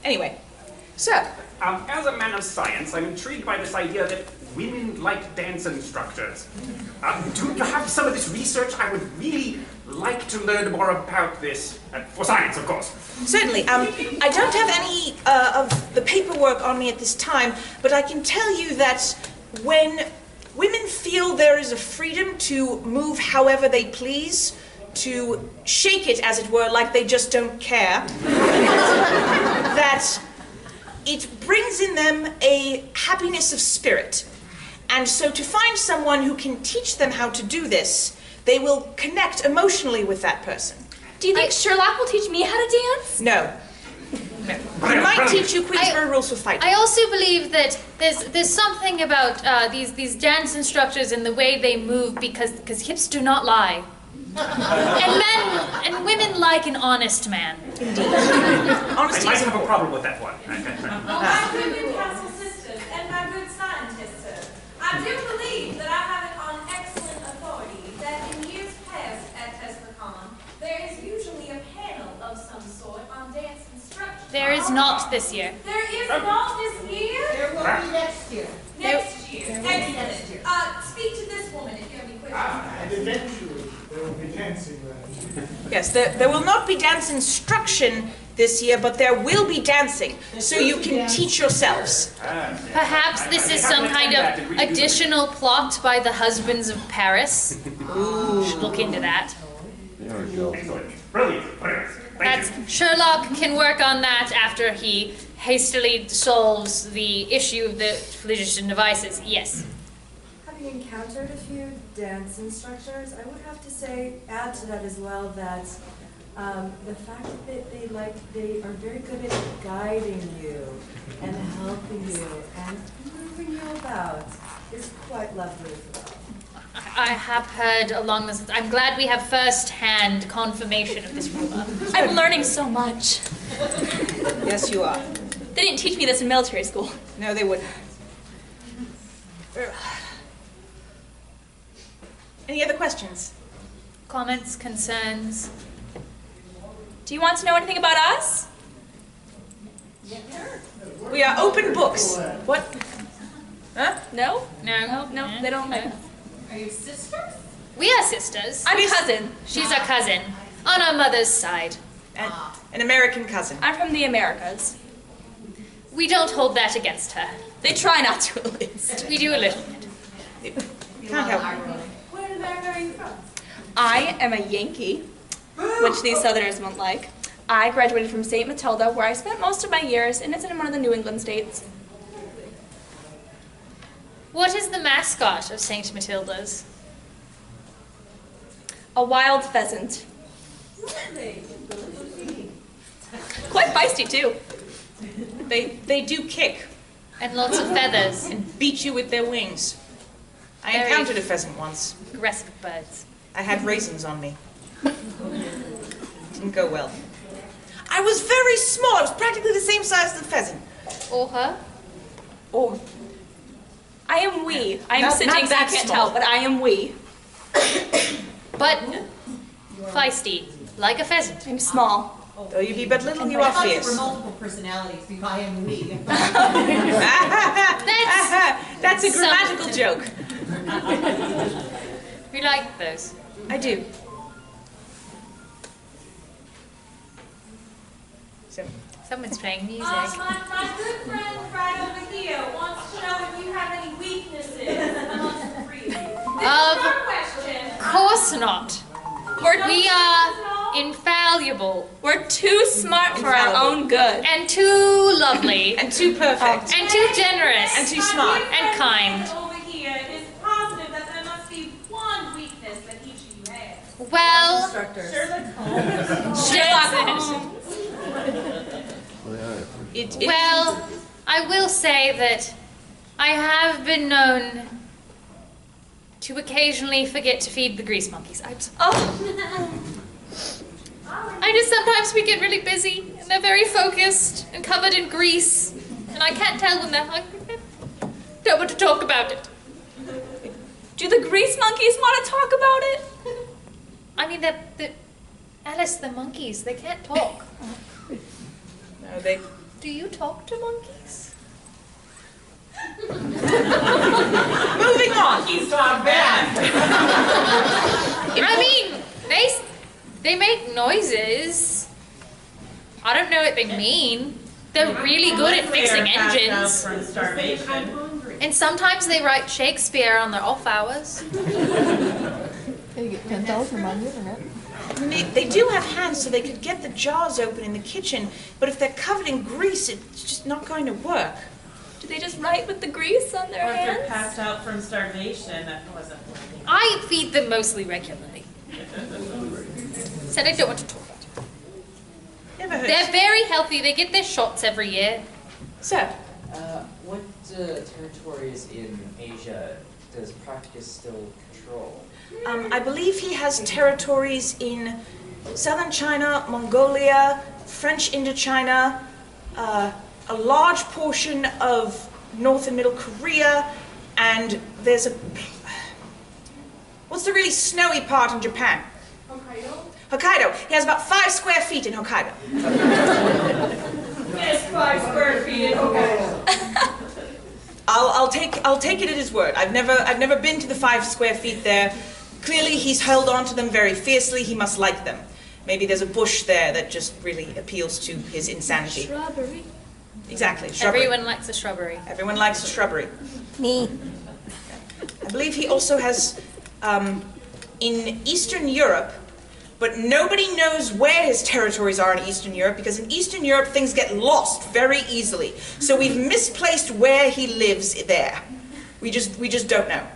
[SPEAKER 2] Anyway, so.
[SPEAKER 12] As a man of science, I'm intrigued by this idea that women like dance instructors. Do you have some of this research? I would really like to learn more about this, for science, of course.
[SPEAKER 2] Certainly. I don't have any of the paperwork on me at this time, but I can tell you that when women feel there is a freedom to move however they please, to shake it, as it were, like they just don't care, that it brings in them a happiness of spirit. And so to find someone who can teach them how to do this, they will connect emotionally with that person.
[SPEAKER 3] Do you think Sherlock will teach me how to dance?
[SPEAKER 2] No. He might teach you Queensborough rules for fighting.
[SPEAKER 1] I also believe that there's something about these dance instructors and the way they move because hips do not lie. And men and women like an honest man.
[SPEAKER 2] Indeed.
[SPEAKER 12] I might have a problem with that one.
[SPEAKER 6] My good Newcastle sisters and my good scientists, sir, I do believe that I have it on excellent authority that in years past at TeslaCon, there is usually a panel of some sort on dance instruction.
[SPEAKER 1] There is not this year.
[SPEAKER 6] There is not this year?
[SPEAKER 8] There will be next year.
[SPEAKER 6] Next year. Excellent. Speak to this woman if you have any questions.
[SPEAKER 11] And eventually, there will be dancing then.
[SPEAKER 2] Yes, there will not be dance instruction this year, but there will be dancing, so you can teach yourselves.
[SPEAKER 1] Perhaps this is some kind of additional plot by the husbands of Paris. Ooh, should look into that.
[SPEAKER 12] Brilliant.
[SPEAKER 1] Sherlock can work on that after he hastily solves the issue of the phlogiston devices. Yes.
[SPEAKER 13] Having encountered a few dance instructors, I would have to say, add to that as well, that the fact that they are very good at guiding you and helping you and moving you about is quite lovely as well.
[SPEAKER 1] I have heard along this. I'm glad we have first-hand confirmation of this rumor.
[SPEAKER 3] I'm learning so much.
[SPEAKER 2] Yes, you are.
[SPEAKER 3] They didn't teach me this in military school.
[SPEAKER 2] No, they wouldn't. Any other questions?
[SPEAKER 1] Comments, concerns?
[SPEAKER 3] Do you want to know anything about us?
[SPEAKER 2] We are open books. What? Huh?
[SPEAKER 3] No?
[SPEAKER 1] No,
[SPEAKER 3] they don't like us.
[SPEAKER 6] Are you sisters?
[SPEAKER 1] We are sisters.
[SPEAKER 3] I'm a cousin.
[SPEAKER 1] She's a cousin. On our mother's side.
[SPEAKER 2] An American cousin.
[SPEAKER 3] I'm from the Americas.
[SPEAKER 1] We don't hold that against her.
[SPEAKER 3] They try not to, at least.
[SPEAKER 1] We do a little bit.
[SPEAKER 2] Can't help.
[SPEAKER 6] Where in America are you from?
[SPEAKER 3] I am a Yankee, which these Southerners won't like. I graduated from St. Matilda, where I spent most of my years, and it's in one of the New England states.
[SPEAKER 1] What is the mascot of St. Matilda's?
[SPEAKER 3] A wild pheasant. Quite feisty, too.
[SPEAKER 2] They do kick.
[SPEAKER 1] And lots of feathers.
[SPEAKER 2] And beat you with their wings. I
[SPEAKER 1] Very
[SPEAKER 2] encountered a pheasant once.
[SPEAKER 1] aggressive birds.
[SPEAKER 2] I had raisins on me. Didn't go well. I was very small. I was practically the same size as the pheasant.
[SPEAKER 1] Or her?
[SPEAKER 2] Or
[SPEAKER 3] I am wee. I am
[SPEAKER 2] Not
[SPEAKER 3] sitting, so you
[SPEAKER 2] that
[SPEAKER 3] can't
[SPEAKER 2] small.
[SPEAKER 3] tell, but I am wee.
[SPEAKER 1] But feisty, like a pheasant.
[SPEAKER 3] I'm small.
[SPEAKER 2] though you be but little, you
[SPEAKER 8] I
[SPEAKER 2] are
[SPEAKER 8] thought you
[SPEAKER 2] fierce.
[SPEAKER 8] were multiple personalities. I am we.
[SPEAKER 2] That's a grammatical joke.
[SPEAKER 1] We like those.
[SPEAKER 2] I do. So,
[SPEAKER 1] Someone's playing music.
[SPEAKER 6] My good friend right over here wants to know if you have any weaknesses amongst the three of you. This is your question.
[SPEAKER 1] Of course not. We are infallible.
[SPEAKER 3] We're too smart for our own good.
[SPEAKER 1] And too lovely.
[SPEAKER 2] and too perfect.
[SPEAKER 1] And too generous.
[SPEAKER 2] And too smart.
[SPEAKER 1] And kind.
[SPEAKER 6] Over here is positive that there must be one weakness that each of you has.
[SPEAKER 1] Well,
[SPEAKER 8] Instructors.
[SPEAKER 3] Sherlock Holmes.
[SPEAKER 1] well, I will say that I have been known to occasionally forget to feed the grease monkeys. I just sometimes we get really busy and they're very focused and covered in grease, and I can't tell when they're hungry. Don't want to talk about it.
[SPEAKER 3] Do the grease monkeys want to talk about it?
[SPEAKER 1] I mean, Alice, the monkeys, they can't talk.
[SPEAKER 2] No, they.
[SPEAKER 1] Do you talk to monkeys?
[SPEAKER 2] Moving on.
[SPEAKER 8] He's not bad.
[SPEAKER 1] I mean, they make noises. I don't know what they mean. They're really good at fixing engines. And sometimes they write Shakespeare on their off hours.
[SPEAKER 5] You get 10,000 on the internet.
[SPEAKER 2] They do have hands, so they could get the jars open in the kitchen, but if they're covered in grease, it's just not going to work.
[SPEAKER 3] Do they just write with the grease on their
[SPEAKER 14] Or if
[SPEAKER 3] hands?
[SPEAKER 14] they're passed out from starvation, that wasn't working.
[SPEAKER 1] I feed them mostly regularly. Said I don't want to talk about it.
[SPEAKER 2] Never heard.
[SPEAKER 1] They're very healthy. They get their shots every year.
[SPEAKER 2] Sir.
[SPEAKER 15] What territories in Asia does Practicus still control?
[SPEAKER 2] I believe he has territories in southern China, Mongolia, French Indochina, a large portion of North and Middle Korea, and there's a... What's the really snowy part in Japan? Hokkaido. He has about 5 square feet in Hokkaido.
[SPEAKER 6] Yes, 5 square feet in Hokkaido.
[SPEAKER 2] I'll take it at his word. I've never been to the 5 square feet there. Clearly, he's held on to them very fiercely. He must like them. Maybe there's a bush there that just really appeals to his insanity.
[SPEAKER 1] Shrubbery.
[SPEAKER 2] Exactly, shrubbery.
[SPEAKER 1] Everyone likes a shrubbery.
[SPEAKER 2] Everyone likes a shrubbery.
[SPEAKER 5] Me.
[SPEAKER 2] I believe he also has in Eastern Europe, but nobody knows where his territories are in Eastern Europe, because in Eastern Europe things get lost very easily. So we've misplaced where he lives there. We just don't know.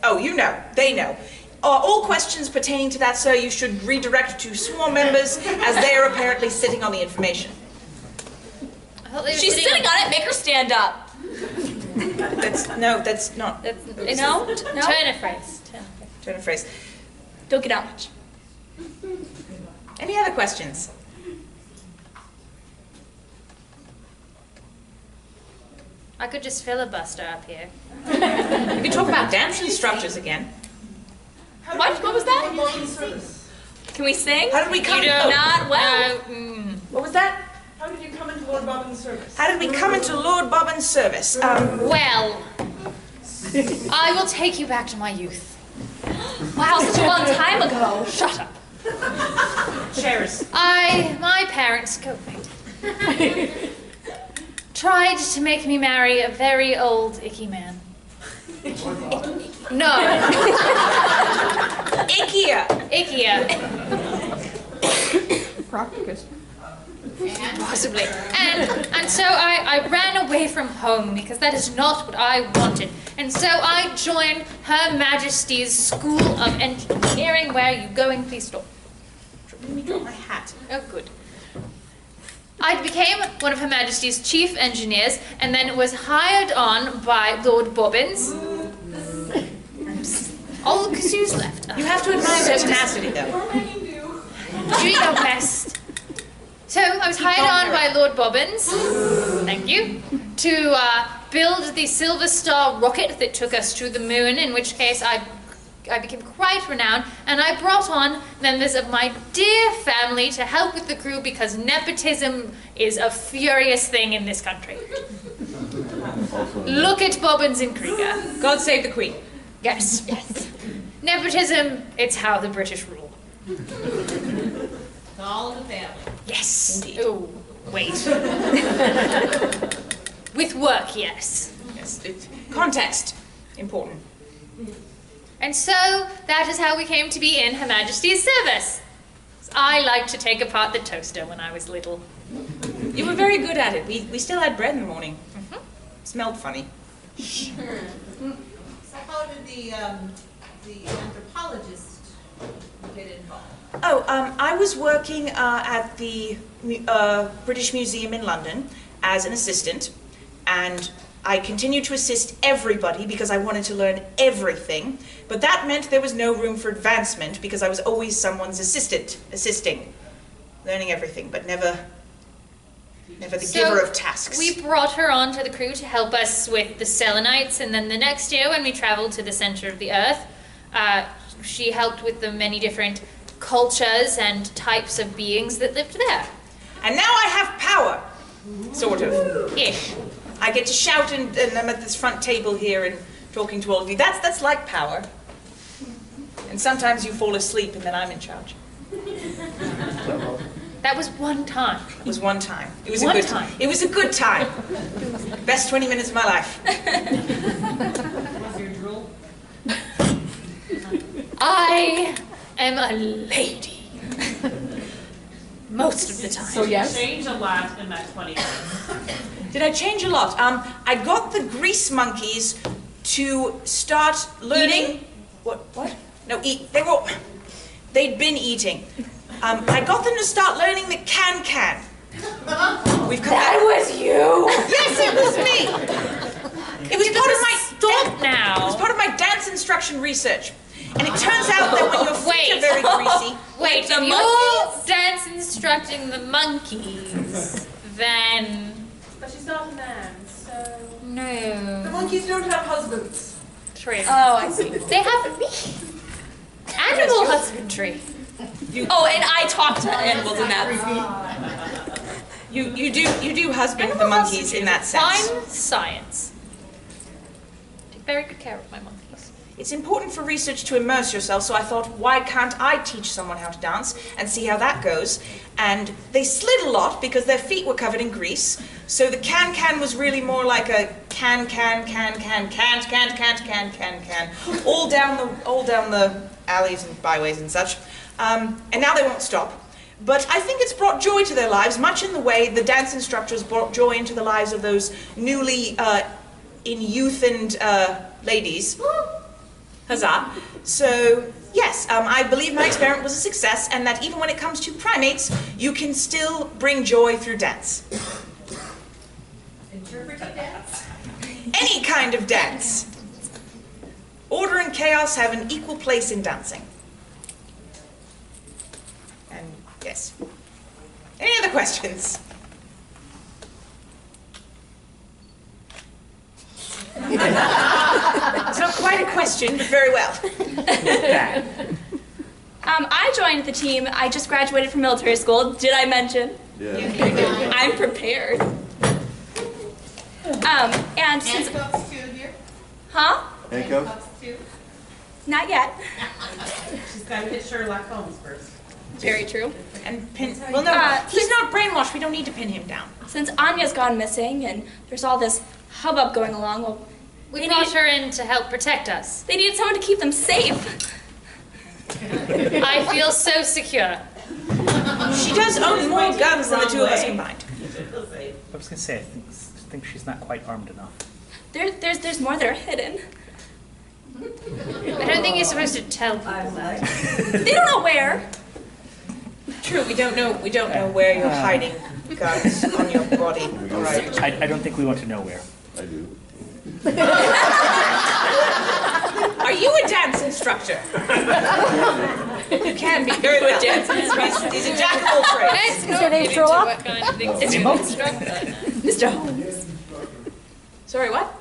[SPEAKER 2] Oh, you know. They know. All questions pertaining to that, sir, you should redirect to sworn members, as they are apparently sitting on the information.
[SPEAKER 1] I thought they were
[SPEAKER 3] She's sitting on it. Make her stand up.
[SPEAKER 2] That's not.
[SPEAKER 3] No?
[SPEAKER 1] Turn a phrase.
[SPEAKER 2] Turn a phrase.
[SPEAKER 3] Don't get out much.
[SPEAKER 2] Any other questions?
[SPEAKER 1] I could just filibuster up here.
[SPEAKER 2] We can talk about dance instructors again.
[SPEAKER 3] What? What was that? Can we sing?
[SPEAKER 2] How did we come?
[SPEAKER 3] Not well.
[SPEAKER 2] What was that?
[SPEAKER 14] How did you come into Lord Bobbin's service?
[SPEAKER 2] How did we come into Lord Bobbin's service?
[SPEAKER 1] Well, I will take you back to my youth.
[SPEAKER 3] Wow, such a long time ago.
[SPEAKER 1] Shut up.
[SPEAKER 2] Chairs.
[SPEAKER 1] My parents, go back. tried to make me marry a very old, icky man. No. Ickier.
[SPEAKER 5] Practicus.
[SPEAKER 1] Possibly. And so I ran away from home because that is not what I wanted. And so I joined Her Majesty's School of Engineering. Where are you going? Please stop.
[SPEAKER 2] Let me drop my hat.
[SPEAKER 1] Oh, good. I became one of Her Majesty's chief engineers and then was hired on by Lord Bobbins. All the Kazoo's left.
[SPEAKER 2] You have to admire their tenacity, though.
[SPEAKER 1] Doing your best. So I was hired on by Lord Bobbins, thank you, to build the Silver Star rocket that took us to the moon, in which case I became quite renowned, and I brought on members of my dear family to help with the crew because nepotism is a furious thing in this country. Look at Bobbins and Krieger.
[SPEAKER 2] God save the Queen.
[SPEAKER 1] Yes. Nepotism, it's how the British rule.
[SPEAKER 14] It's all in the family.
[SPEAKER 1] Yes.
[SPEAKER 2] Indeed.
[SPEAKER 1] Oh, wait. With work, yes.
[SPEAKER 2] Yes. Context. Important.
[SPEAKER 1] And so that is how we came to be in Her Majesty's service. I liked to take apart the toaster when I was little.
[SPEAKER 2] You were very good at it. We still had bread in the morning. Smelled funny.
[SPEAKER 14] So how did the anthropologist get involved?
[SPEAKER 2] Oh, I was working at the British Museum in London as an assistant, and I continued to assist everybody because I wanted to learn everything, but that meant there was no room for advancement because I was always someone's assisting, learning everything, but never the giver of tasks.
[SPEAKER 1] We brought her onto the crew to help us with the Selenites, and then the next year when we traveled to the center of the earth, she helped with the many different cultures and types of beings that lived there.
[SPEAKER 2] And now I have power, sort of.
[SPEAKER 1] Ish.
[SPEAKER 2] I get to shout and I'm at this front table here and talking to all of you. That's like power. And sometimes you fall asleep and then I'm in charge.
[SPEAKER 1] That was one time.
[SPEAKER 2] It was one time. It was
[SPEAKER 1] One
[SPEAKER 2] a good
[SPEAKER 1] time.
[SPEAKER 2] It was a good time. Best 20 minutes of my life.
[SPEAKER 14] Was your drool?
[SPEAKER 1] I am a lady. Most of the time.
[SPEAKER 5] So yes.
[SPEAKER 14] Change a lot in that 20 minutes.
[SPEAKER 2] Did I change a lot? I got the grease monkeys to start learning.
[SPEAKER 3] Eating?
[SPEAKER 2] What? No, eat. They'd been eating. I got them to start learning the can. We've come
[SPEAKER 1] That was you.
[SPEAKER 2] Yes, it was me. It was part of my
[SPEAKER 1] Stop now.
[SPEAKER 2] It was part of my dance instruction research. And it turns out that when your feet are very greasy.
[SPEAKER 1] Wait,
[SPEAKER 3] The
[SPEAKER 1] if you're
[SPEAKER 3] monkeys?
[SPEAKER 1] dance instructing the monkeys, then
[SPEAKER 14] But she's not a man, so...
[SPEAKER 1] no.
[SPEAKER 10] The monkeys don't have husbands.
[SPEAKER 1] True.
[SPEAKER 3] Oh, I see.
[SPEAKER 1] They have me. Animal husbandry.
[SPEAKER 3] Oh, and I talk to animals in that.
[SPEAKER 2] You do husband the monkeys in that sense.
[SPEAKER 1] Fine science. Take very good care of my monkeys.
[SPEAKER 2] It's important for research to immerse yourself, so I thought, why can't I teach someone how to dance and see how that goes? And they slid a lot because their feet were covered in grease, so the can was really more like a can, all down the alleys and byways and such. And now they won't stop. But I think it's brought joy to their lives, much in the way the dance instructors brought joy into the lives of those newly in youth and ladies. Huzzah. So, yes, I believe my experiment was a success, and that even when it comes to primates, you can still bring joy through dance.
[SPEAKER 14] Interpretive dance?
[SPEAKER 2] Any kind of dance. Order and chaos have an equal place in dancing. And, yes. Any other questions? It's not quite a question, but very well.
[SPEAKER 3] I joined the team. I just graduated from military school. Did I mention?
[SPEAKER 4] Yeah.
[SPEAKER 3] I'm prepared. And since...
[SPEAKER 14] Handcuffs too here?
[SPEAKER 3] Huh?
[SPEAKER 4] Handcuffs?
[SPEAKER 14] Too?
[SPEAKER 3] Not yet.
[SPEAKER 14] She's got to hit Sherlock Holmes first.
[SPEAKER 3] Very true.
[SPEAKER 2] And pin. Well, no, he's not brainwashed. We don't need to pin him down.
[SPEAKER 3] Since Anya's gone missing and there's all this hubbub going along, well,
[SPEAKER 1] We brought her in to help protect us.
[SPEAKER 3] they needed someone to keep them safe.
[SPEAKER 1] I feel so secure.
[SPEAKER 2] She does own more guns than the two of us combined.
[SPEAKER 16] I was going to say, I think she's not quite armed enough.
[SPEAKER 3] There's more that are hidden.
[SPEAKER 1] I don't think you're supposed to tell people that.
[SPEAKER 3] They don't know where.
[SPEAKER 2] True, we don't know where you're hiding guns on your body. Right.
[SPEAKER 16] I don't think we want to know where.
[SPEAKER 4] I do.
[SPEAKER 2] Are you a dance instructor? You can be very well. He's a jack of all trades.
[SPEAKER 1] Let's not get into what kind of things
[SPEAKER 2] It's
[SPEAKER 1] you
[SPEAKER 2] your
[SPEAKER 1] instruct.
[SPEAKER 2] Mr. Holmes. Sorry, what?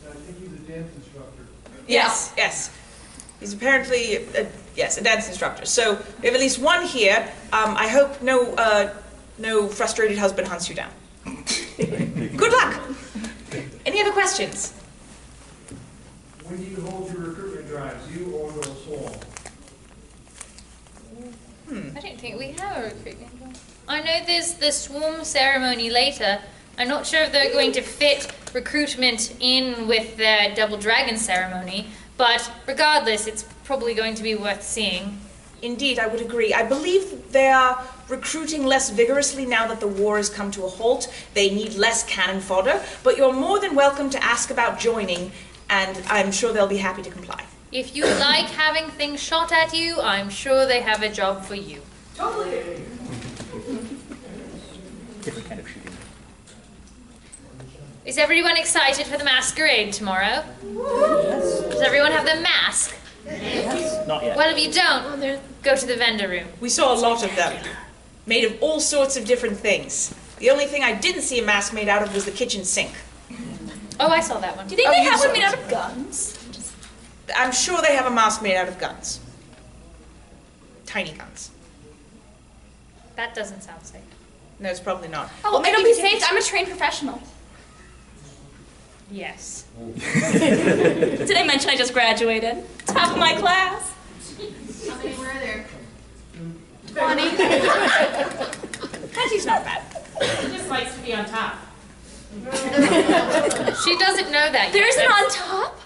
[SPEAKER 9] I think he's a dance instructor.
[SPEAKER 2] Yes, yes. He's apparently, a dance instructor. So we have at least one here. I hope no frustrated husband hunts you down. Good luck. Any other questions?
[SPEAKER 9] When do you hold your recruitment drives, you or your swarm?
[SPEAKER 1] I don't think we have a recruitment drive. I know there's the swarm ceremony later. I'm not sure if they're going to fit recruitment in with their double dragon ceremony, but regardless, it's probably going to be worth seeing.
[SPEAKER 2] Indeed, I would agree. I believe they are recruiting less vigorously now that the war has come to a halt. They need less cannon fodder, but you're more than welcome to ask about joining, and I'm sure they'll be happy to comply.
[SPEAKER 1] If you like having things shot at you, I'm sure they have a job for you.
[SPEAKER 2] Totally.
[SPEAKER 16] Different kind of shooting.
[SPEAKER 1] Is everyone excited for the masquerade tomorrow? Does everyone have their mask?
[SPEAKER 16] Not yet.
[SPEAKER 1] Well, if you don't, go to the vendor room.
[SPEAKER 2] We saw a lot of them, made of all sorts of different things. The only thing I didn't see a mask made out of was the kitchen sink.
[SPEAKER 1] Oh, I saw that one.
[SPEAKER 3] Do you think they have one made out of guns?
[SPEAKER 2] I'm sure they have a mask made out of guns. Tiny guns.
[SPEAKER 1] That doesn't sound safe.
[SPEAKER 2] No, it's probably not.
[SPEAKER 3] Oh,
[SPEAKER 2] Well, maybe
[SPEAKER 3] it'll be
[SPEAKER 2] you can take
[SPEAKER 3] safe. I'm a trained professional.
[SPEAKER 1] Yes.
[SPEAKER 3] Did I mention I just graduated? Top of my class.
[SPEAKER 14] How many were there?
[SPEAKER 3] 20.
[SPEAKER 2] Patty's not bad.
[SPEAKER 14] She just likes to be on top.
[SPEAKER 1] She doesn't know that
[SPEAKER 3] There
[SPEAKER 1] yet.
[SPEAKER 3] isn't on top?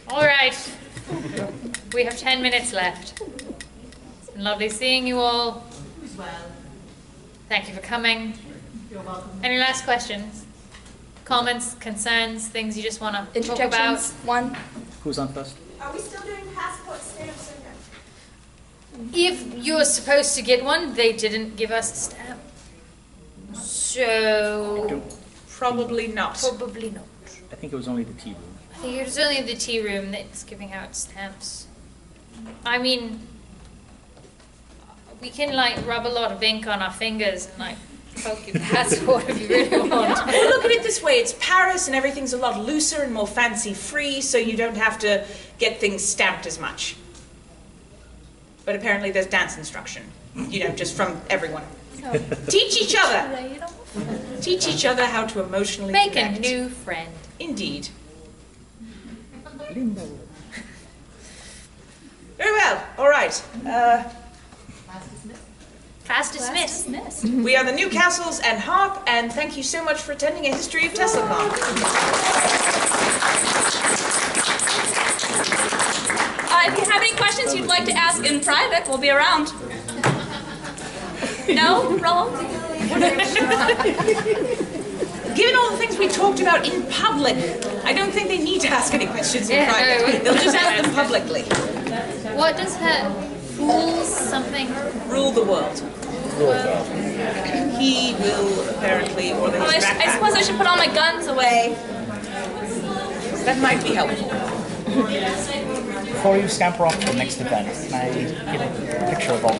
[SPEAKER 1] All right. We have 10 minutes left. It's been lovely seeing you all.
[SPEAKER 14] Well,
[SPEAKER 1] Thank you for coming.
[SPEAKER 14] you're welcome.
[SPEAKER 1] Any last questions? Comments, concerns, things you just want to talk about?
[SPEAKER 3] Interjections. One.
[SPEAKER 16] Who's on first?
[SPEAKER 10] Are we still doing passport stamps or no?
[SPEAKER 1] If you're supposed to get one, they didn't give us a stamp. So,
[SPEAKER 2] Probably not.
[SPEAKER 1] probably not.
[SPEAKER 16] I think it was only the tea room.
[SPEAKER 1] I think it was only the tea room that's giving out stamps. I mean, we can like rub a lot of ink on our fingers and like poke your passport if you really want.
[SPEAKER 2] Well, look at it this way. It's Paris and everything's a lot looser and more fancy-free, so you don't have to get things stamped as much. But apparently there's dance instruction, just from everyone.
[SPEAKER 1] So,
[SPEAKER 2] Teach each other. Teach each other how to emotionally
[SPEAKER 1] make
[SPEAKER 2] connect.
[SPEAKER 1] a new friend.
[SPEAKER 2] Indeed. Very well. All right.
[SPEAKER 1] Class dismissed.
[SPEAKER 2] We are the Newcastles and Harpe, and thank you so much for attending a history of TeslaCon.
[SPEAKER 3] If you have any questions you'd like to ask in private, we'll be around. No? Roll?
[SPEAKER 2] Given all the things we talked about in public, I don't think they need to ask any questions in
[SPEAKER 1] Yeah,
[SPEAKER 2] private.
[SPEAKER 1] no,
[SPEAKER 2] They'll just ask them publicly.
[SPEAKER 1] What does her fool something?
[SPEAKER 2] Rule the world. He will apparently order his
[SPEAKER 3] I
[SPEAKER 2] backpack.
[SPEAKER 3] suppose I should put all my guns away.
[SPEAKER 2] That might be helpful.
[SPEAKER 16] Before you scamper off to the next event, can I get a picture of all